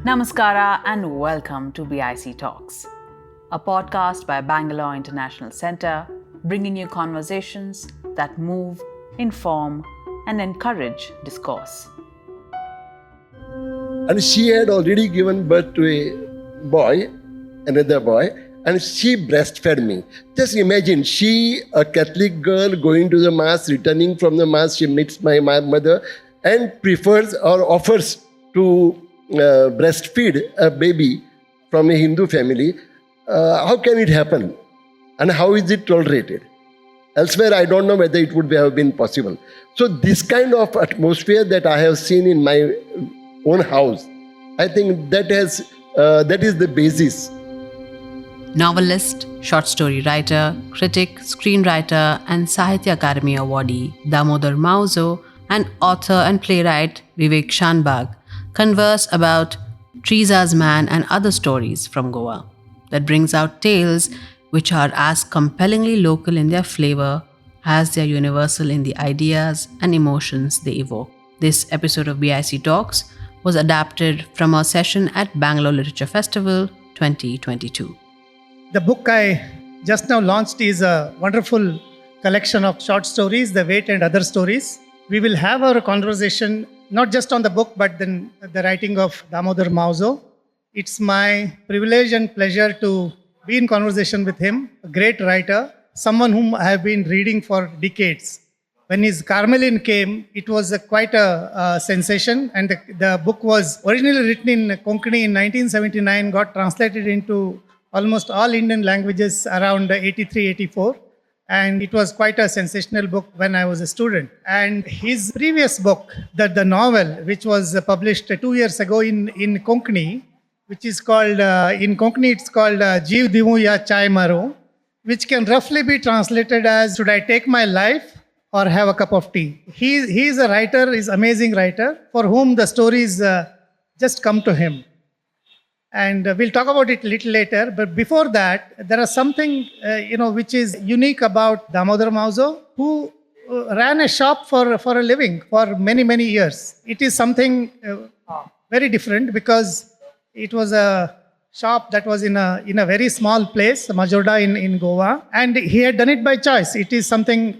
Namaskara and welcome to BIC Talks, a podcast by Bangalore International Centre, bringing you conversations that move, inform, and encourage discourse. And she had already given birth to a boy, another boy, and she breastfed me. Just imagine, she, a Catholic girl, going to the Mass, returning from the Mass, she meets my mother and prefers or offers to breastfeed a baby from a Hindu family. How can it happen? And how is it tolerated? Elsewhere, I don't know whether it would have been possible. So this kind of atmosphere that I have seen in my own house, I think that is the basis. Novelist, short story writer, critic, screenwriter, and Sahitya Akademi awardee Damodar Mauzo and author and playwright Vivek Shanbhag converse about Teresa's Man and other stories from Goa that brings out tales which are as compellingly local in their flavor as they are universal in the ideas and emotions they evoke. This episode of BIC Talks was adapted from our session at Bangalore Literature Festival 2022. The book I just now launched is a wonderful collection of short stories, The Wait and Other Stories. We will have our conversation not just on the book, but then the writing of Damodar Mauzo. It's my privilege and pleasure to be in conversation with him, a great writer, someone whom I have been reading for decades. When his Carmelin came, it was quite a sensation, and the book was originally written in Konkani in 1979, got translated into almost all Indian languages around 83, 84. And it was quite a sensational book when I was a student. And his previous book, the novel, which was published 2 years ago in Konkani, which is called, in Konkani it's called Jeev Dimu Ya Chai Maro, which can roughly be translated as, should I take my life or have a cup of tea? He is a writer, is amazing writer, for whom the stories just come to him. And we'll talk about it a little later. But before that, there is something, which is unique about Damodar Mauzo, who ran a shop for a living for many, many years. It is something very different because it was a shop that was in a very small place, Majoda in Goa. And he had done it by choice. It is something,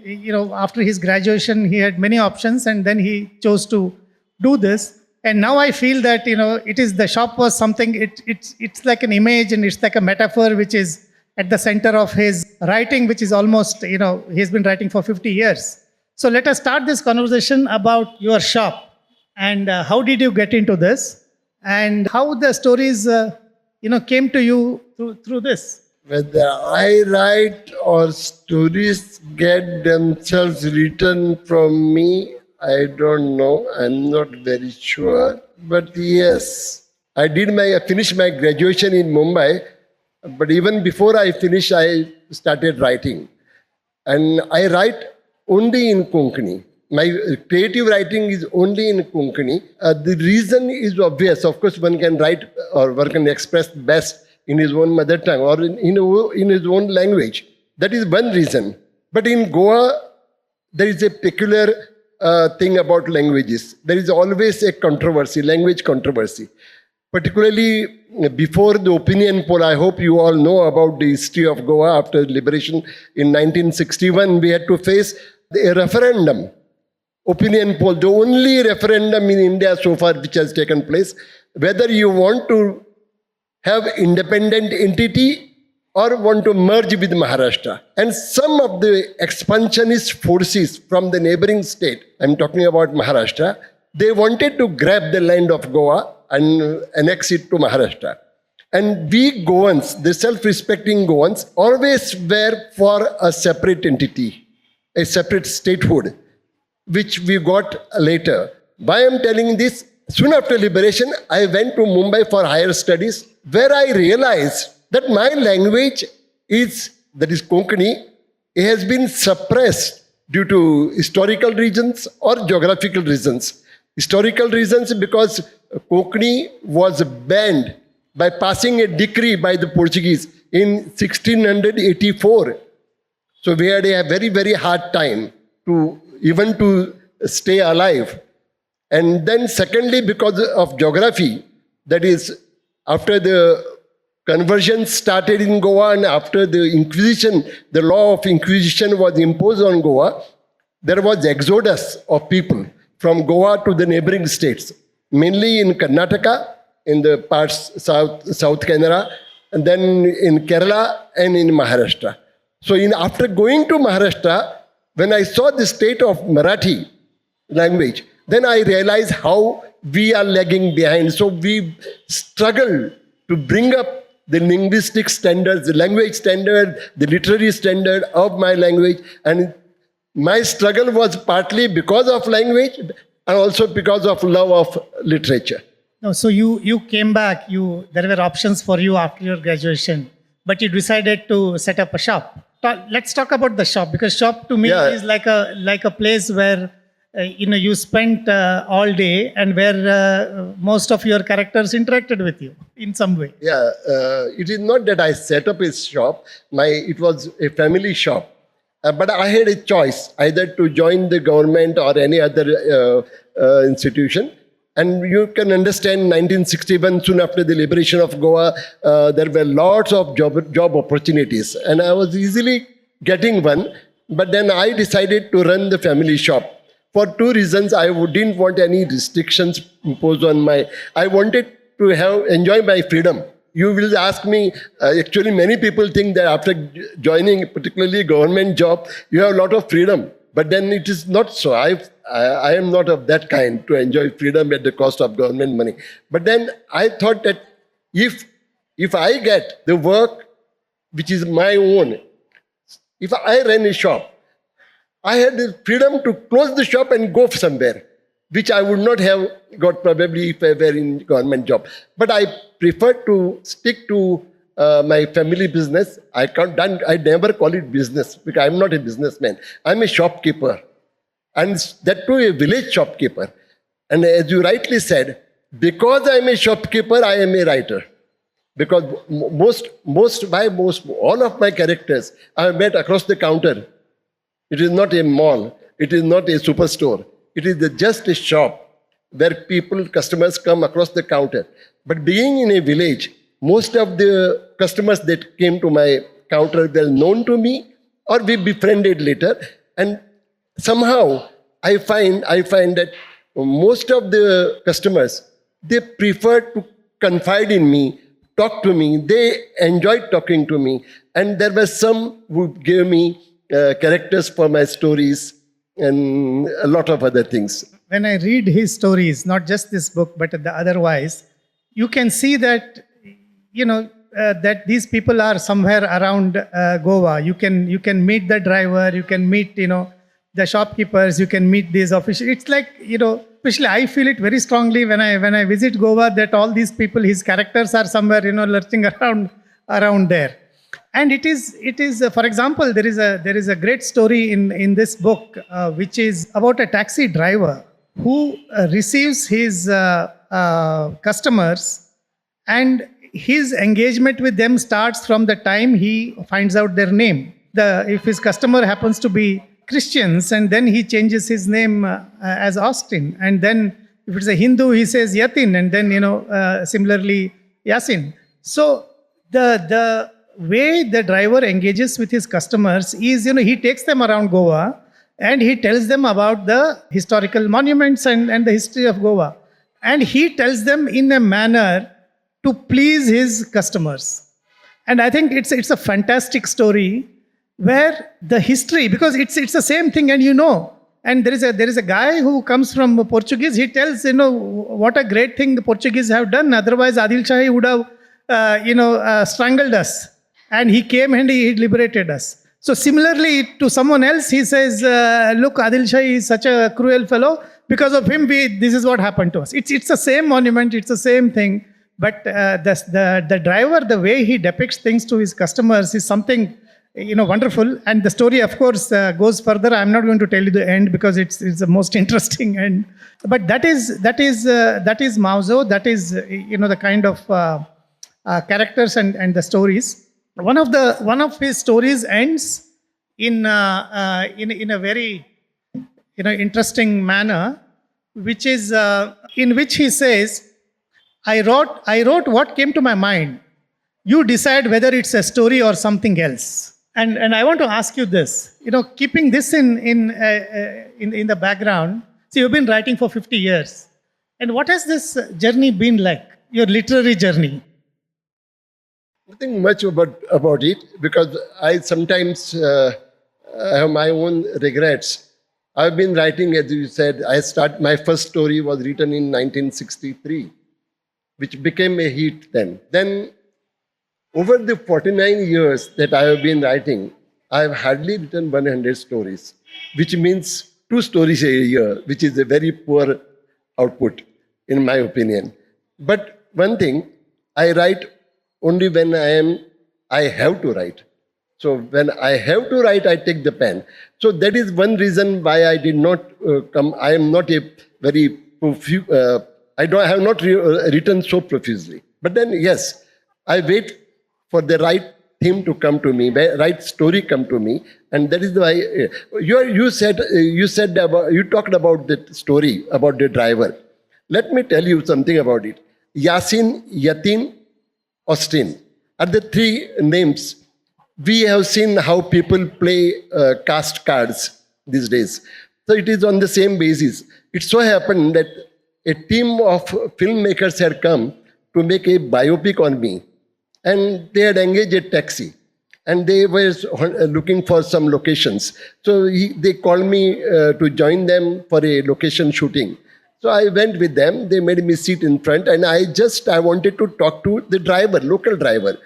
after his graduation, he had many options and then he chose to do this. And now I feel that, the shop was something, it's like an image and it's like a metaphor which is at the center of his writing, which is almost, he's been writing for 50 years. So let us start this conversation about your shop and how did you get into this and how the stories, came to you through this. Whether I write or stories get themselves written from me, I don't know. I'm not very sure. But yes, I finished my graduation in Mumbai. But even before I finished, I started writing. And I write only in Konkani. My creative writing is only in Konkani. The reason is obvious. Of course, one can write or one can express best in his own mother tongue or in his own language. That is one reason. But in Goa, there is a peculiar thing about languages. There is always a controversy, language controversy. Particularly before the opinion poll, I hope you all know about the history of Goa after liberation in 1961. We had to face a referendum, opinion poll, the only referendum in India so far which has taken place, whether you want to have independent entity or want to merge with Maharashtra. And some of the expansionist forces from the neighboring state, I'm talking about Maharashtra, they wanted to grab the land of Goa and annex it to Maharashtra. And we Goans, the self-respecting Goans, always were for a separate entity, a separate statehood, which we got later. Why I'm telling this? Soon after liberation, I went to Mumbai for higher studies, where I realized that my language that is Konkani, it has been suppressed due to historical reasons or geographical reasons. Historical reasons because Konkani was banned by passing a decree by the Portuguese in 1684. So we had a very, very hard time to stay alive. And then secondly, because of geography, That is, after the conversion started in Goa and after the Inquisition, the law of Inquisition was imposed on Goa, there was exodus of people from Goa to the neighboring states, mainly in Karnataka, in the parts South Canara, and then in Kerala and in Maharashtra. So after going to Maharashtra, when I saw the state of Marathi language, then I realized how we are lagging behind. So we struggle to bring up the linguistic standards, the language standard, the literary standard of my language. And my struggle was partly because of language and also because of love of literature. No, so you came back. There were options for you after your graduation, but you decided to set up a shop. Let's talk about the shop, because shop to me is like a place where you spent all day and where most of your characters interacted with you in some way. Yeah, it is not that I set up a shop. It was a family shop. But I had a choice either to join the government or any other institution. And you can understand 1961, soon after the liberation of Goa, there were lots of job opportunities. And I was easily getting one. But then I decided to run the family shop. For two reasons. I didn't want any restrictions imposed on I wanted to enjoy my freedom. You will ask me, actually many people think that after joining particularly a government job, you have a lot of freedom. But then it is not so. I am not of that kind to enjoy freedom at the cost of government money. But then I thought that if I get the work which is my own, if I run a shop, I had the freedom to close the shop and go somewhere, which I would not have got probably if I were in government job. But I prefer to stick to my family business. I never call it business because I'm not a businessman. I'm a shopkeeper, and that too a village shopkeeper. And as you rightly said, because I'm a shopkeeper, I am a writer. Because all of my characters I have met across the counter. It is not a mall. It is not a superstore. It is just a shop where customers come across the counter. But being in a village, most of the customers that came to my counter were known to me or we befriended later. And somehow I find that most of the customers, they prefer to confide in me, talk to me. They enjoyed talking to me. And there were some who gave me characters for my stories and a lot of other things. When I read his stories, not just this book, but the otherwise, you can see that, that these people are somewhere around Goa. You can meet the driver, you can meet, the shopkeepers, you can meet these officials. It's like, especially I feel it very strongly when I visit Goa that all these people, his characters are somewhere, lurching around there. And it is for example, there is a great story in this book, which is about a taxi driver who receives his customers, and his engagement with them starts from the time he finds out their name. If his customer happens to be Christians, and then he changes his name as Austin, and then if it's a Hindu, he says Yatin, and then similarly Yasin. So the way the driver engages with his customers is, he takes them around Goa and he tells them about the historical monuments and the history of Goa. And he tells them in a manner to please his customers. And I think it's a fantastic story where the history, because it's the same thing, and and there is a guy who comes from Portuguese. He tells, what a great thing the Portuguese have done. Otherwise, Adil Shahi would have, strangled us. And he came and he liberated us. So similarly, to someone else, he says, look, Adil Shahi is such a cruel fellow. Because of him, this is what happened to us. It's the same monument, it's the same thing. But the driver, the way he depicts things to his customers is something, wonderful. And the story, of course, goes further. I'm not going to tell you the end because it's the most interesting end. But that is Mauzo. That is, the kind of characters and the stories. One of his stories ends in a very interesting manner, which is in which he says, I wrote what came to my mind. You decide whether it's a story or something else. And I want to ask you this. Keeping this in the background. See, you've been writing for 50 years. And what has this journey been like? Your literary journey? Nothing much about it, because I sometimes have my own regrets. I've been writing, as you said, my first story was written in 1963, which became a hit then. Then, over the 49 years that I have been writing, I have hardly written 100 stories, which means 2 stories a year, which is a very poor output, in my opinion. But one thing, I write only when I have to write. So when I have to write, I take the pen. So that is one reason why I did not come. I am not a very I have not written so profusely. But then, yes, I wait for the right theme to come to me, the right story come to me, and that is why you talked about that story about the driver. Let me tell you something about it. Yasin, Yatin, Austin are the 3 names. We have seen how people play cast cards these days. So it is on the same basis. It so happened that a team of filmmakers had come to make a biopic on me. And they had engaged a taxi. And they were looking for some locations. So they called me to join them for a location shooting. So I went with them. They made me sit in front. And I wanted to talk to the driver, local driver.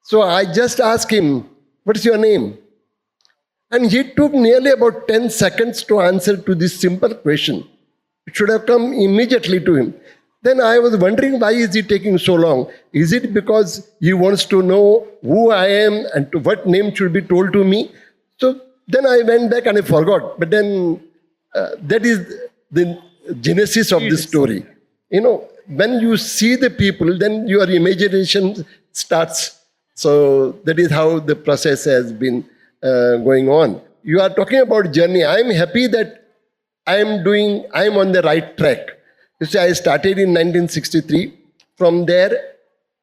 So I just asked him, "What's your name?" And he took nearly about 10 seconds to answer to this simple question. It should have come immediately to him. Then I was wondering, why is he taking so long? Is it because he wants to know who I am and to what name should be told to me? So then I went back and I forgot. But then that is the genesis of the story. When you see the people, then your imagination starts. So that is how the process has been going on. You are talking about journey. I am happy that I am on the right track. You see, I started in 1963. From there,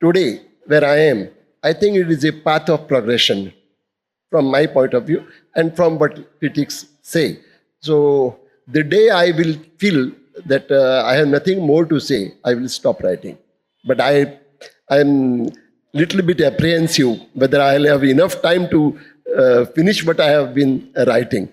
today, where I am, I think it is a path of progression from my point of view and from what critics say. So the day I will feel that I have nothing more to say, I will stop writing. But I am little bit apprehensive whether I'll have enough time to finish what I have been writing.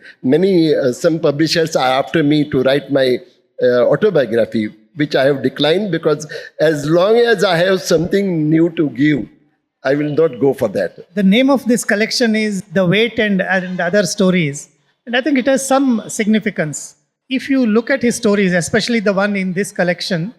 Some publishers are after me to write my autobiography, which I have declined, because as long as I have something new to give, I will not go for that. The name of this collection is The Weight and Other Stories. And I think it has some significance. If you look at his stories, especially the one in this collection,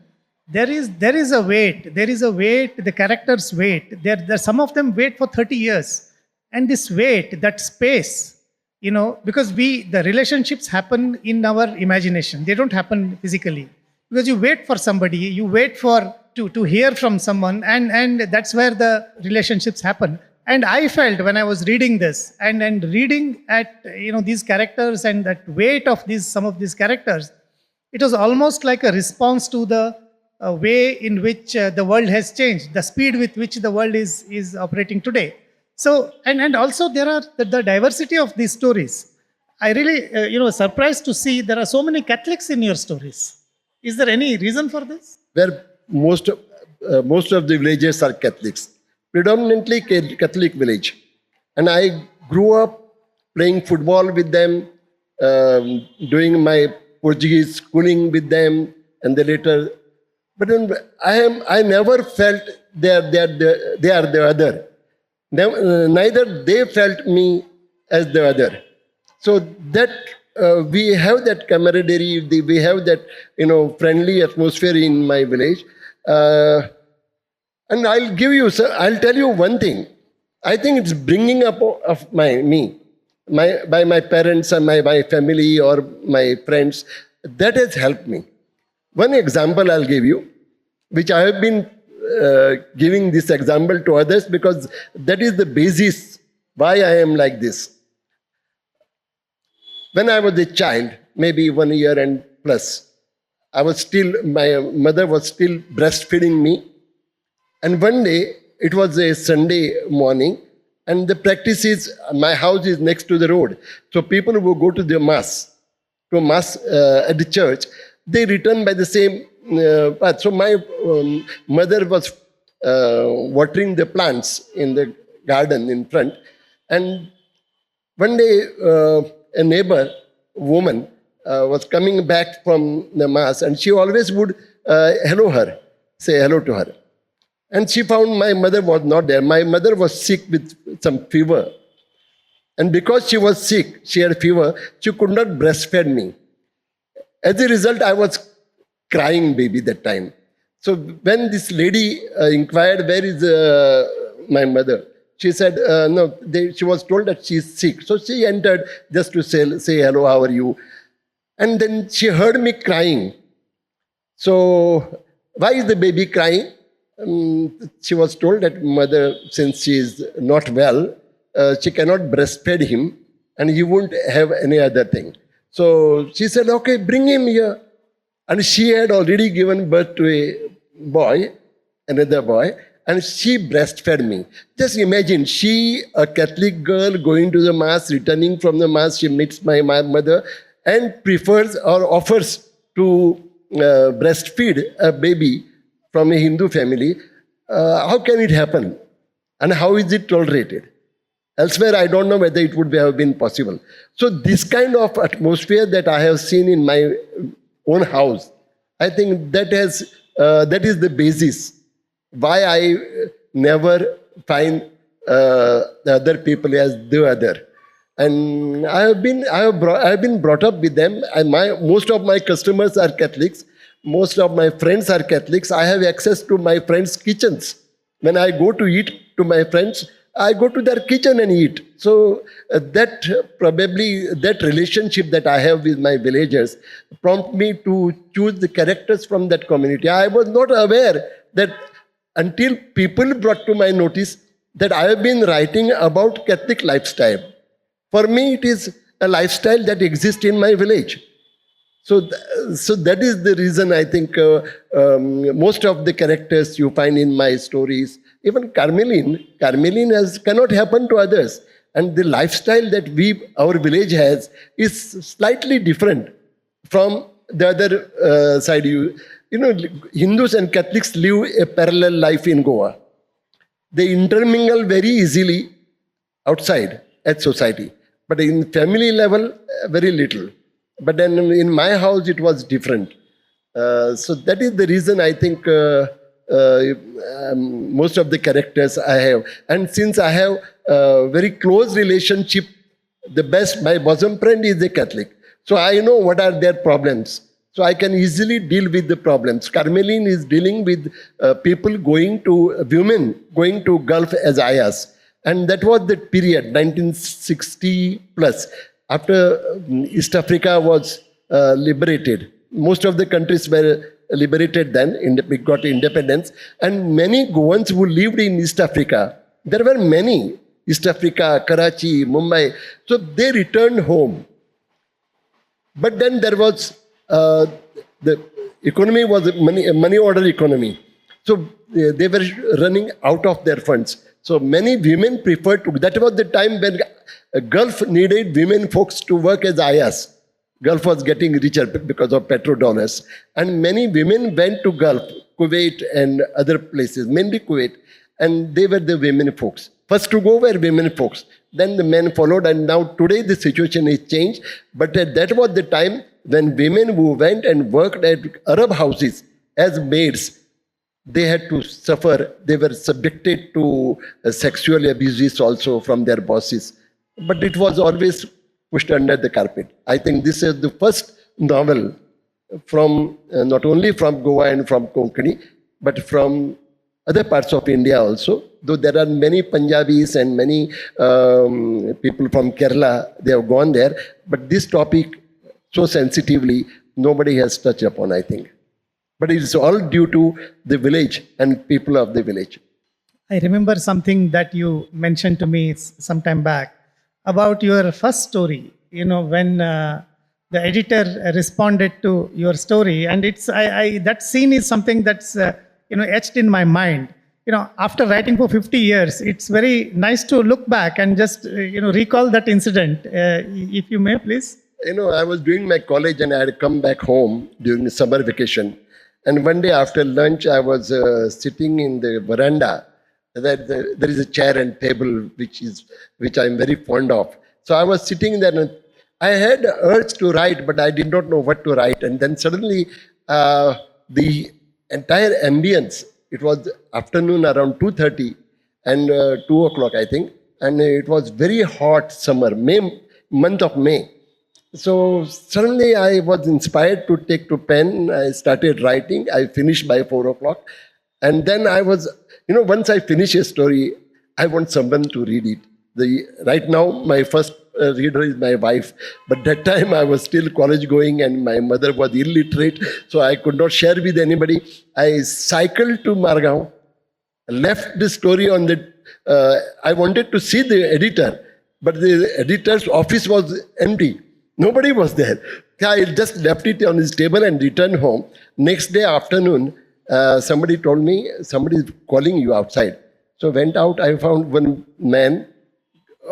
there is a weight. There is a weight, the characters wait. Some of them wait for 30 years. And this weight, that space, because the relationships happen in our imagination. They don't happen physically. Because you wait for somebody, you wait to hear from someone, and that's where the relationships happen. And I felt when I was reading this and reading at these characters and that weight of some of these characters, it was almost like a response to the way in which the world has changed, the speed with which the world is operating today. So and also there are the diversity of these stories. I really surprised to see there are so many Catholics in your stories. Is there any reason for this? Where most of the villages are Catholics, predominantly Catholic village. And I grew up playing football with them, doing my Portuguese schooling with them, and then later. But then I never felt they are the other. Neither they felt me as the other. So that we have that camaraderie, we have that friendly atmosphere in my village. And I'll tell you one thing. I think it's bringing up of me by my parents and my family or my friends. That has helped me. One example I'll give you, which I have been giving this example to others because that is the basis why I am like this. When I was a child, maybe 1 year and plus, my mother was still breastfeeding me. And one day, it was a Sunday morning, and the practice is, my house is next to the road. So people who go to mass at the church, they return by the same path. So my mother was watering the plants in the garden in front. And one day, a neighbor woman was coming back from the mass, and she always would say hello to her. And she found my mother was not there. My mother was sick with some fever. And because she was sick, she had fever, she could not breastfeed me. As a result, I was crying baby that time. So when this lady inquired, where is my mother? She said, she was told that she is sick. So she entered just to say hello, how are you? And then she heard me crying. So why is the baby crying? She was told that mother, since she is not well, she cannot breastfeed him and he won't have any other thing. So she said, okay, bring him here. And she had already given birth to a boy, another boy, and she breastfed me. Just imagine, she, a Catholic girl, going to the mass, returning from the mass, she meets my mother and prefers or offers to breastfeed a baby from a Hindu family. How can it happen? And how is it tolerated? Elsewhere, I don't know whether it would have been possible. So this kind of atmosphere that I have seen in my own house, I think that is the basis why I never find the other people as the other. And I have been brought up with them. And most of my customers are Catholics. Most of my friends are Catholics. I have access to my friends' kitchens. When I go to eat to my friends, I go to their kitchen and eat. So that relationship that I have with my villagers prompt me to choose the characters from that community. I was not aware that until people brought to my notice that I have been writing about Catholic lifestyle. For me, it is a lifestyle that exists in my village. So that is the reason I think most of the characters you find in my stories, even Carmeline cannot happen to others. And the lifestyle that our village has is slightly different from the other side. Hindus and Catholics live a parallel life in Goa. They intermingle very easily outside at society. But in family level, very little. But then in my house, it was different. So that is the reason I think most of the characters I have. And since I have a very close relationship, my bosom friend is a Catholic. So I know what are their problems. So I can easily deal with the problems. Carmeline is dealing with women going to Gulf as ayahs. And that was the period, 1960 plus. After East Africa was liberated, most of the countries were liberated then, we got independence, and many Goans who lived in East Africa, there were many, East Africa, Karachi, Mumbai, so they returned home. But then there was, the economy was a money order economy. So they were running out of their funds. So many women preferred to, that was the time when Gulf needed women folks to work as ayahs. Gulf was getting richer because of petrodollars. And many women went to Gulf, Kuwait and other places, mainly Kuwait, and they were the women folks. First to go were women folks. Then the men followed, and now today the situation is changed. But that was the time when women who went and worked at Arab houses as maids, they had to suffer. They were subjected to sexual abuses also from their bosses. But it was always pushed under the carpet. I think this is the first novel from not only from Goa and from Konkani, but from other parts of India also. Though there are many Punjabis and many people from Kerala, they have gone there. But this topic, so sensitively, nobody has touched upon, I think. But it is all due to the village and people of the village. I remember something that you mentioned to me some time back about your first story. When the editor responded to your story, and that scene is something that's etched in my mind. After writing for 50 years, it's very nice to look back and just recall that incident. If you may, please. I was doing my college and I had come back home during the summer vacation. And one day after lunch, I was sitting in the veranda. There is a chair and table which I'm very fond of. So I was sitting there and I had urge to write, but I did not know what to write. And then suddenly the entire ambience, it was afternoon around 2:30 and 2 o'clock, I think. And it was very hot summer, month of May. So suddenly I was inspired to take to pen. I started writing. I finished by 4 o'clock. And then I was, once I finish a story, I want someone to read it. Right now, my first reader is my wife. But that time I was still college going and my mother was illiterate. So I could not share with anybody. I cycled to Margao, left the story on the, I wanted to see the editor, but the editor's office was empty. Nobody was there. I just left it on his table and returned home. Next day afternoon, somebody told me, somebody is calling you outside. So went out, I found one man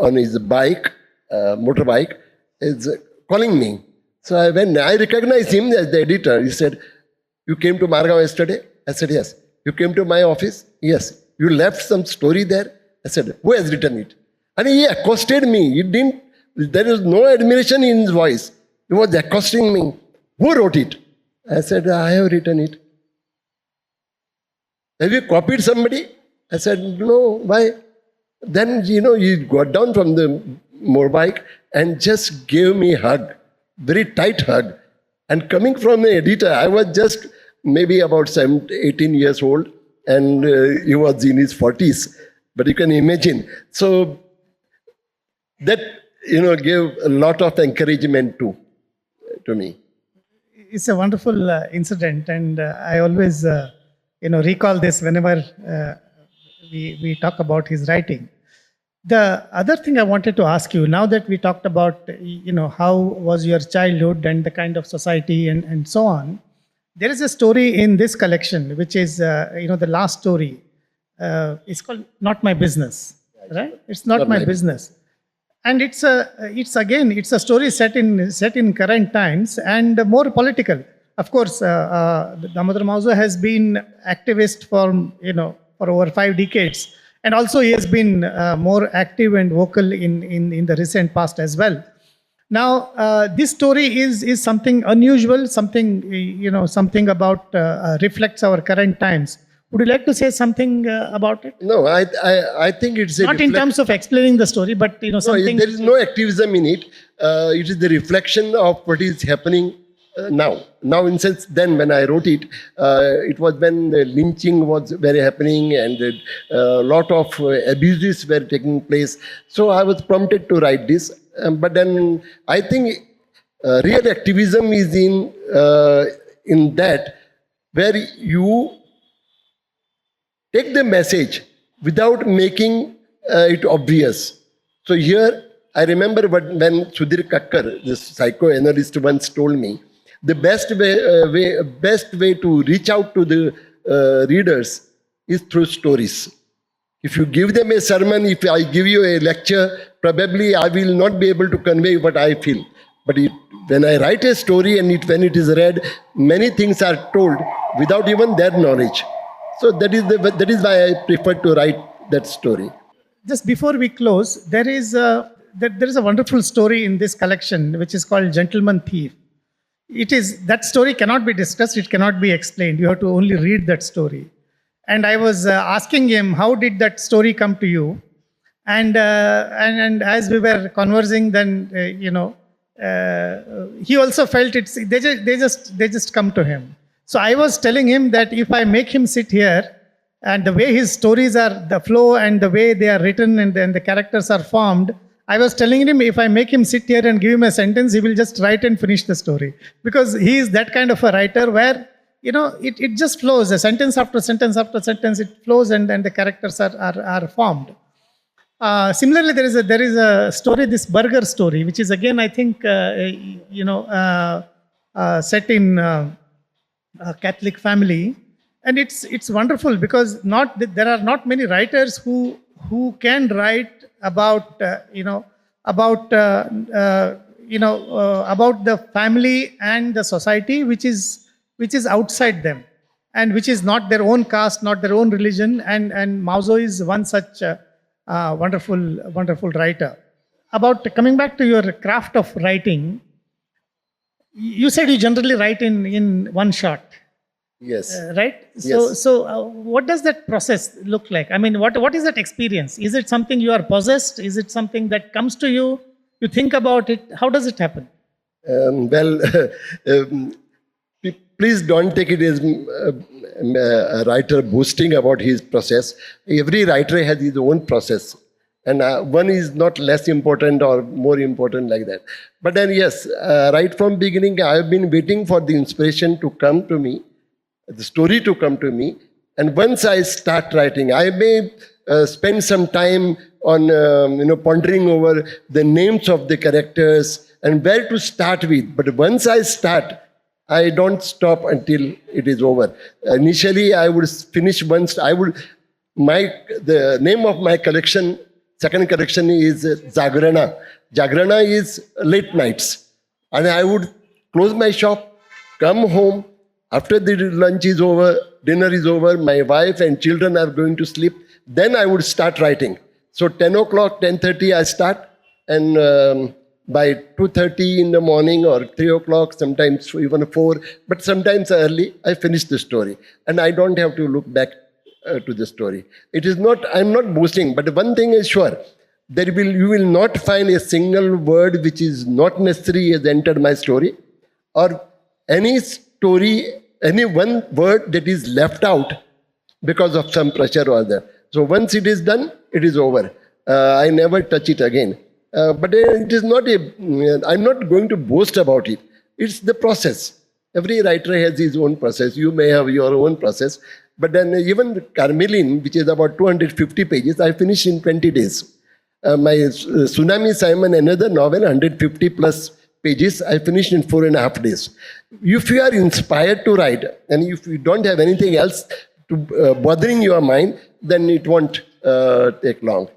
on his bike, motorbike, is calling me. So I went, I recognized him as the editor. He said, you came to Margao yesterday? I said, yes. You came to my office? Yes. You left some story there? I said, who has written it? And he accosted me. There is no admiration in his voice. He was accosting me. Who wrote it? I said, I have written it. Have you copied somebody? I said, no, why? Then, he got down from the motorbike and just gave me a hug, very tight hug. And coming from the editor, I was just maybe about 18 years old and he was in his 40s. But you can imagine. So that, gave a lot of encouragement to me. It's a wonderful incident, and I always, recall this whenever we talk about his writing. The other thing I wanted to ask you, now that we talked about, how was your childhood and the kind of society and so on, there is a story in this collection, which is, the last story. It's called Not My Business, right? It's not my business. And it's a story set in current times and more political. Of course, Damodar Mauzo has been activist for over 5 decades, and also he has been more active and vocal in the recent past as well. Now, this story is something unusual, something about reflects our current times. Would you like to say something about it? No, I think it's not in terms of explaining the story, but something. No, there is no activism in it. It is the reflection of what is happening now. Now, in sense, then when I wrote it, it was when the lynching was very happening and a lot of abuses were taking place. So I was prompted to write this. But then I think real activism is in that where you take the message without making it obvious. So here, I remember when Sudhir Kakkar, the psychoanalyst, once told me, the best way to reach out to the readers is through stories. If you give them a sermon, if I give you a lecture, probably I will not be able to convey what I feel. But when I write a story and when it is read, many things are told without even their knowledge. So that is why I prefer to write that story. Just before we close, there is a wonderful story in this collection which is called Gentleman Thief. That story cannot be discussed, it cannot be explained. You have to only read that story. And I was asking him, how did that story come to you? And as we were conversing, then he also felt they just come to him. So I was telling him that if I make him sit here, and the way his stories are, the flow and the way they are written and the characters are formed, I was telling him if I make him sit here and give him a sentence, he will just write and finish the story. Because he is that kind of a writer where, it just flows. A sentence after sentence after sentence, it flows and the characters are formed. Similarly, there is a story, this burger story, which is again, I think, set in a Catholic family, and it's wonderful because there are not many writers who can write about about the family and the society which is outside them, and which is not their own caste, not their own religion, and Mauzo is one such wonderful writer. About coming back to your craft of writing, you said you generally write in one shot. Yes. Right? Yes. So what does that process look like? I mean, what is that experience? Is it something you are possessed? Is it something that comes to you? You think about it? How does it happen? Please don't take it as a writer boasting about his process. Every writer has his own process. And one is not less important or more important like that. But then yes, right from beginning, I have been waiting for the inspiration to come to me, the story to come to me. And once I start writing, I may spend some time on pondering over the names of the characters and where to start with. But once I start, I don't stop until it is over. Initially, I would finish once. The name of my collection, second collection, is Jagrana. Jagrana is late nights. And I would close my shop, come home. After the lunch is over, dinner is over, my wife and children are going to sleep. Then I would start writing. So 10 o'clock, 10:30 I start. And by 2:30 in the morning or 3 o'clock, sometimes even 4, but sometimes early, I finish the story. And I don't have to look back to the story. It is not, I'm not boasting, but one thing is sure, you will not find a single word which is not necessary has entered my story, or any story, any one word that is left out because of some pressure or other. So once it is done, it is over. I never touch it again. But it is not I'm not going to boast about it. It's the process. Every writer has his own process. You may have your own process. But then even Carmelin, which is about 250 pages, I finished in 20 days. My Tsunami Simon, another novel, 150 plus pages, I finished in 4.5 days. If you are inspired to write, and if you don't have anything else to bothering your mind, then it won't take long.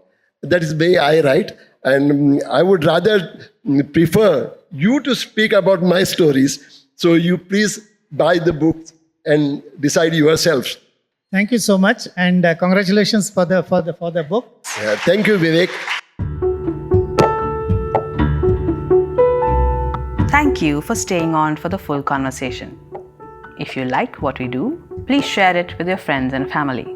That is the way I write. And I would rather prefer you to speak about my stories. So you please buy the books and decide yourselves. Thank you so much, and congratulations for the book. Thank you, Vivek. Thank you for staying on for the full conversation. If you like what we do, please share it with your friends and family.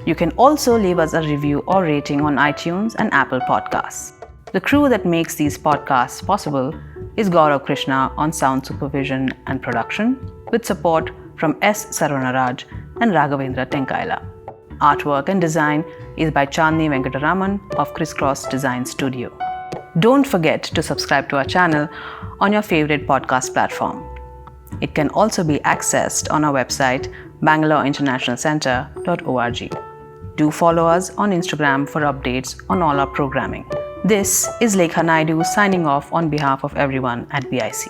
You can also leave us a review or rating on iTunes and Apple Podcasts. The crew that makes these podcasts possible is Gaurav Krishna on sound supervision and production, with support from S. Sarvanaraj and Raghavendra Tenkaila. Artwork and design is by Chandni Venkataraman of Crisscross Design Studio. Don't forget to subscribe to our channel on your favorite podcast platform. It can also be accessed on our website, bangaloreinternationalcentre.org. Do follow us on Instagram for updates on all our programming. This is Lekha Naidu signing off on behalf of everyone at BIC.